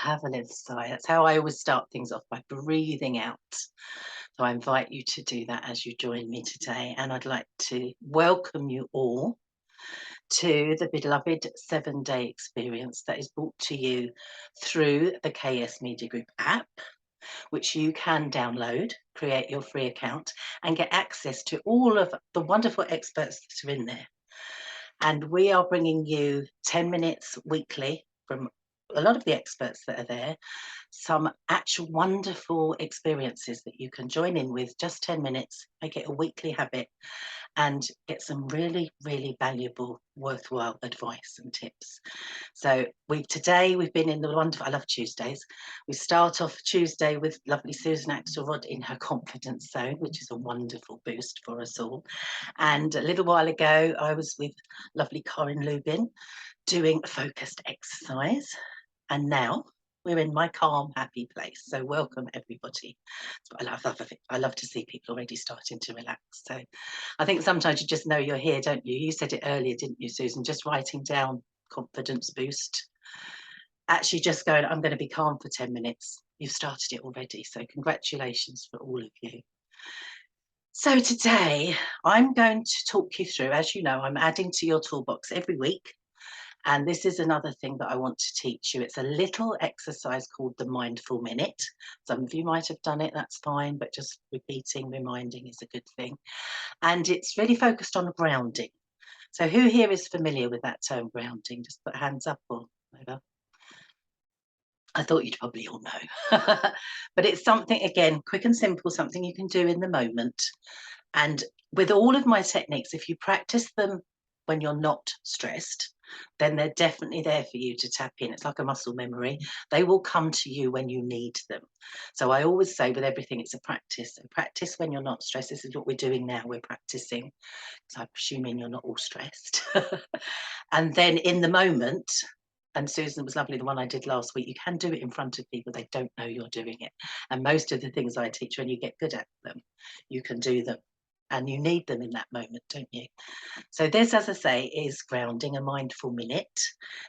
have a little sigh. That's how I always start things off, by breathing out. So I invite you to do that as you join me today. And I'd like to welcome you all to the beloved 7-day experience that is brought to you through the KS Media Group app, which you can download, create your free account, and get access to all of the wonderful experts that are in there. And we are bringing you 10 minutes weekly from a lot of the experts that are there, some actual wonderful experiences that you can join in with, just 10 minutes, make it a weekly habit, and get some really, really valuable, worthwhile advice and tips. So today we've been in the wonderful, I love Tuesdays. We start off Tuesday with lovely Susan Axelrod in her confidence zone, which is a wonderful boost for us all. And a little while ago, I was with lovely Corinne Lubin doing a focused exercise. And now we're in my calm, happy place. So welcome, everybody. I love to see people already starting to relax. So I think sometimes you just know you're here, don't you? You said it earlier, didn't you, Susan? Just writing down confidence boost. Actually just going, I'm going to be calm for 10 minutes. You've started it already. So congratulations for all of you. So today I'm going to talk you through, as you know, I'm adding to your toolbox every week. And this is another thing that I want to teach you. It's a little exercise called the mindful minute. Some of you might have done it, that's fine, but just repeating, reminding is a good thing. And it's really focused on grounding. So who here is familiar with that term, grounding? Just put hands up or whatever. I thought you'd probably all know. But it's something, again, quick and simple, something you can do in the moment. And with all of my techniques, if you practice them when you're not stressed, then they're definitely there for you to tap in. It's like a muscle memory. They will come to you when you need them. So I always say with everything, it's a practice. So practice when you're not stressed. This is what we're doing now. We're practicing. So I'm presuming you're not all stressed. And then in the moment, and Susan was lovely, the one I did last week, you can do it in front of people. They don't know you're doing it. And most of the things I teach, when you get good at them, you can do them. And you need them in that moment, don't you? So this, as I say, is grounding, a mindful minute.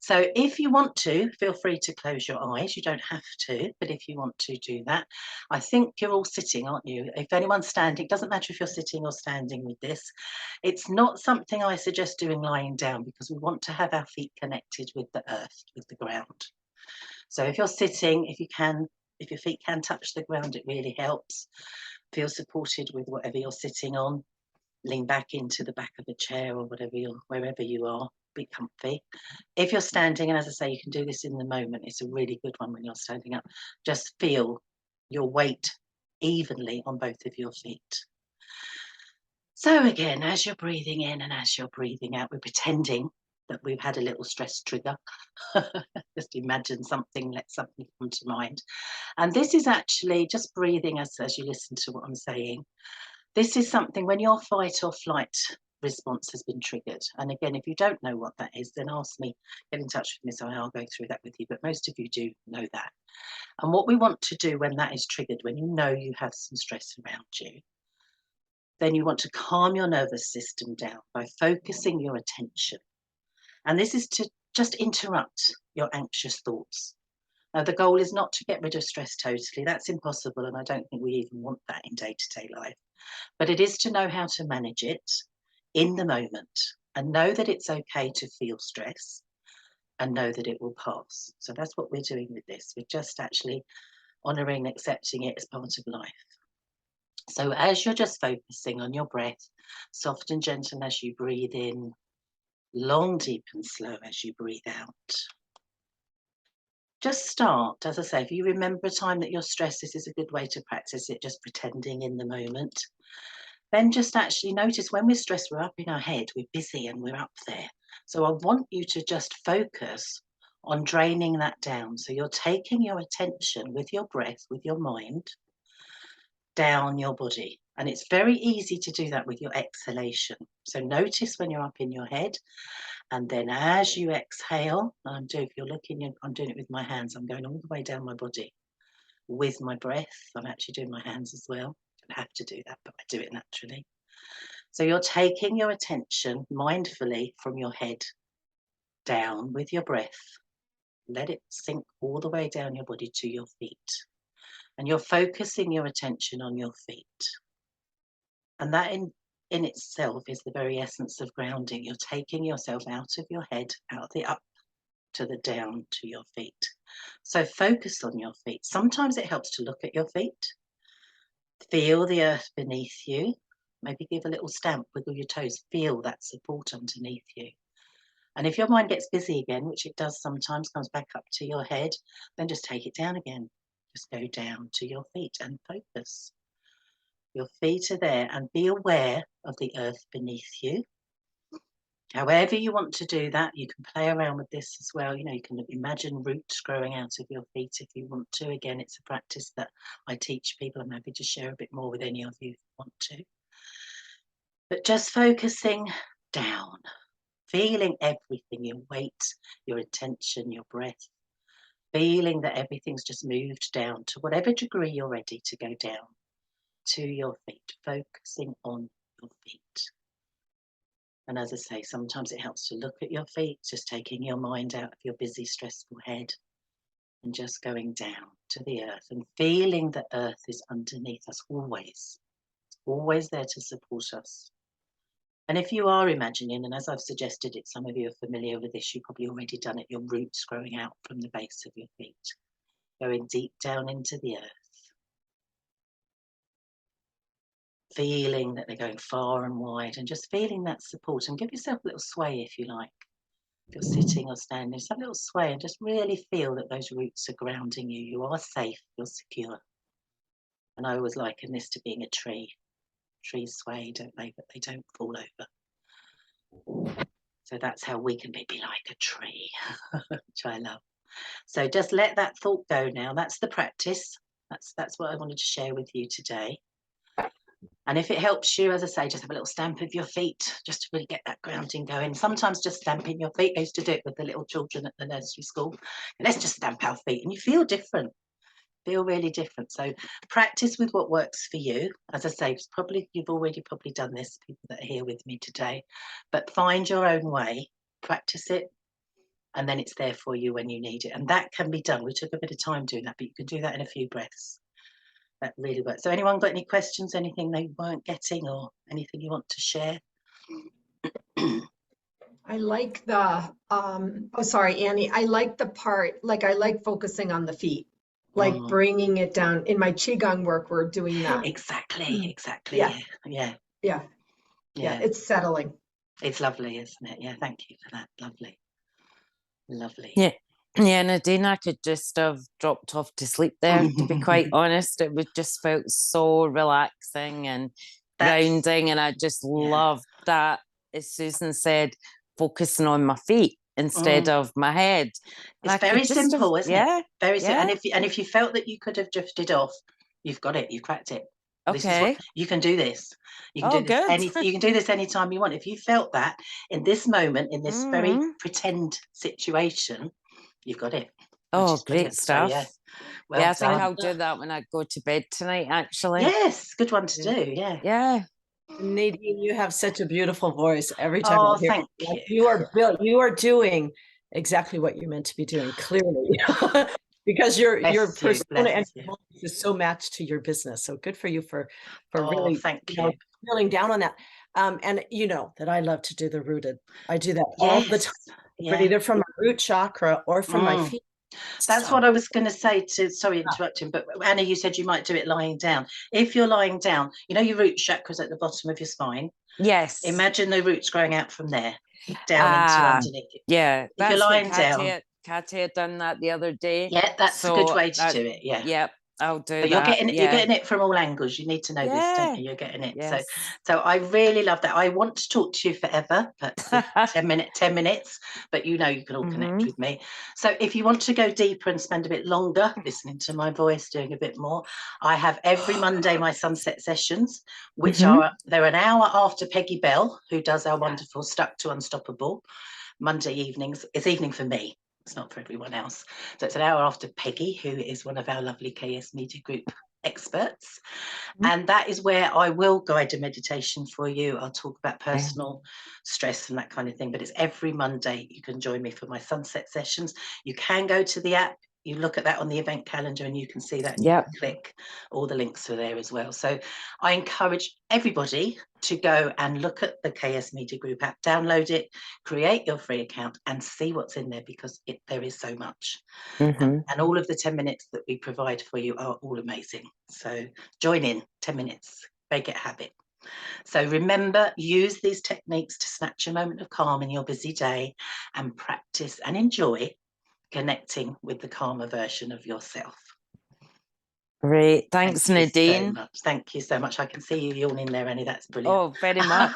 So if you want to, feel free to close your eyes. You don't have to, but if you want to do that, I think you're all sitting, aren't you? If anyone's standing, it doesn't matter if you're sitting or standing with this. It's not something I suggest doing lying down, because we want to have our feet connected with the earth, with the ground. So if you're sitting, if your feet can touch the ground, it really helps. Feel supported with whatever you're sitting on. Lean back into the back of a chair or wherever you are, be comfy. If you're standing, and as I say, you can do this in the moment, it's a really good one when you're standing up. Just feel your weight evenly on both of your feet. So again, as you're breathing in and as you're breathing out, we're pretending that we've had a little stress trigger. Just imagine something, let something come to mind. And this is actually just breathing as you listen to what I'm saying. This is something when your fight or flight response has been triggered. And again, if you don't know what that is, then ask me, get in touch with me, so I'll go through that with you. But most of you do know that. And what we want to do when that is triggered, when you know you have some stress around you, then you want to calm your nervous system down by focusing your attention. And this is to just interrupt your anxious thoughts. Now, the goal is not to get rid of stress totally. That's impossible, and I don't think we even want that in day-to-day life. But it is to know how to manage it in the moment and know that it's okay to feel stress and know that it will pass. So that's what we're doing with this. We're just actually honouring, accepting it as part of life. So as you're just focusing on your breath, soft and gentle as you breathe in, long, deep and slow as you breathe out. Just start, as I say, if you remember a time that you're stressed, this is a good way to practice it, just pretending in the moment. Then just actually notice when we're stressed, we're up in our head, we're busy and we're up there. So I want you to just focus on draining that down. So you're taking your attention with your breath, with your mind, down your body. And it's very easy to do that with your exhalation. So notice when you're up in your head, and then as you exhale, and if you're looking, I'm doing it with my hands, I'm going all the way down my body with my breath. I'm actually doing my hands as well. I don't have to do that, but I do it naturally. So you're taking your attention mindfully from your head down with your breath Let it sink all the way down your body to your feet. And you're focusing your attention on your feet. And that in itself is the very essence of grounding. You're taking yourself out of your head, out of the up to the down to your feet. So focus on your feet. Sometimes it helps to look at your feet. Feel the earth beneath you. Maybe give a little stamp, wiggle your toes. Feel that support underneath you. And if your mind gets busy again, which it does sometimes, comes back up to your head, then just take it down again. Just go down to your feet and focus. Your feet are there, and be aware of the earth beneath you. However you want to do that, you can play around with this as well. You know, you can imagine roots growing out of your feet if you want to. Again, it's a practice that I teach people. I'm happy to share a bit more with any of you if you want to. But just focusing down, feeling everything, your weight, your intention, your breath, feeling that everything's just moved down to whatever degree you're ready to go down to your feet, focusing on your feet. And as I say, sometimes it helps to look at your feet, just taking your mind out of your busy, stressful head and just going down to the earth and feeling the earth is underneath us always. It's always there to support us. And if you are imagining, and as I've suggested it, some of you are familiar with this, you've probably already done it, your roots growing out from the base of your feet, going deep down into the earth. Feeling that they're going far and wide and just feeling that support, and give yourself a little sway if you like. If you're sitting or standing, just have a little sway and just really feel that those roots are grounding you. You are safe, you're secure. And I always liken this to being a tree. Trees sway, don't they? But they don't fall over. So that's how we can be like a tree, which I love. So just let that thought go now. That's the practice. That's what I wanted to share with you today. And if it helps you, as I say, just have a little stamp of your feet, just to really get that grounding going. Sometimes just stamping your feet. I used to do it with the little children at the nursery school. And let's just stamp our feet, and you feel different. Feel really different. So practice with what works for you. As I say, you've already done this, people that are here with me today. But find your own way, practice it, and then it's there for you when you need it. And that can be done. We took a bit of time doing that, but you can do that in a few breaths. That really works. So anyone got any questions, anything they weren't getting, or anything you want to share? I like the, oh, sorry, Annie. I like the part, like I like focusing on the feet, like bringing it down. In my Qigong work, we're doing that. Exactly. Yeah. It's settling. It's lovely, isn't it? Yeah, thank you for that. Lovely. Yeah, Nadine, I could just have dropped off to sleep there, to be quite honest. It would just felt so relaxing and grounding, and I just loved that, as Susan said, focusing on my feet instead of my head. It's very simple, isn't it? Very simple. And if you felt that you could have drifted off, you've got it, you've cracked it. Okay. You can do this. You can do this you can do this anytime you want. If you felt that in this moment, in this very pretend situation, you've got it. Oh, great stuff. So, well, I think I'll do that when I go to bed tonight, actually. Yes, good one to do. Yeah. Nadine, you have such a beautiful voice. Every time I I hear thank you. You are doing exactly what you're meant to be doing, clearly. Because your persona and your voice is so matched to your business. So good for you for really drilling down on that. And you know that I love to do the rooted. I do that all the time, either from my root chakra or from my feet. That's what I was going to say to, sorry interrupting, but Anna, you said you might do it lying down. If you're lying down, you know your root chakra's at the bottom of your spine. Yes. Imagine the roots growing out from there, down into underneath it. Yeah. If you're lying down. Katia had done that the other day. Yeah, that's a good way to do it. Yeah. Yep. I'll do but that. You're getting it from all angles. You need to know this, don't you? You're getting it. Yes. So I really love that. I want to talk to you forever, but 10 minutes, but you know you can all connect with me. So if you want to go deeper and spend a bit longer listening to my voice, doing a bit more, I have every Monday my sunset sessions, which they're an hour after Peggy Bell, who does our wonderful Stuck to Unstoppable Monday evenings. It's evening for me. It's not for everyone else. So it's an hour after Peggy, who is one of our lovely KS Media Group experts. And that is where I will guide a meditation for you. I'll talk about personal stress and that kind of thing, but it's every Monday. You can join me for my sunset sessions. You can go to the app, you look at that on the event calendar and you can see that, and you can click, all the links are there as well. So I encourage everybody to go and look at the KS Media Group app, download it, create your free account and see what's in there, because there is so much. And all of the 10 minutes that we provide for you are all amazing. So join in, 10 minutes, make it a habit. So remember, use these techniques to snatch a moment of calm in your busy day and practice and enjoy connecting with the calmer version of yourself. Great. Thanks, Nadine. Thank you so much. I can see you yawning there, Annie. That's brilliant. Oh, very much.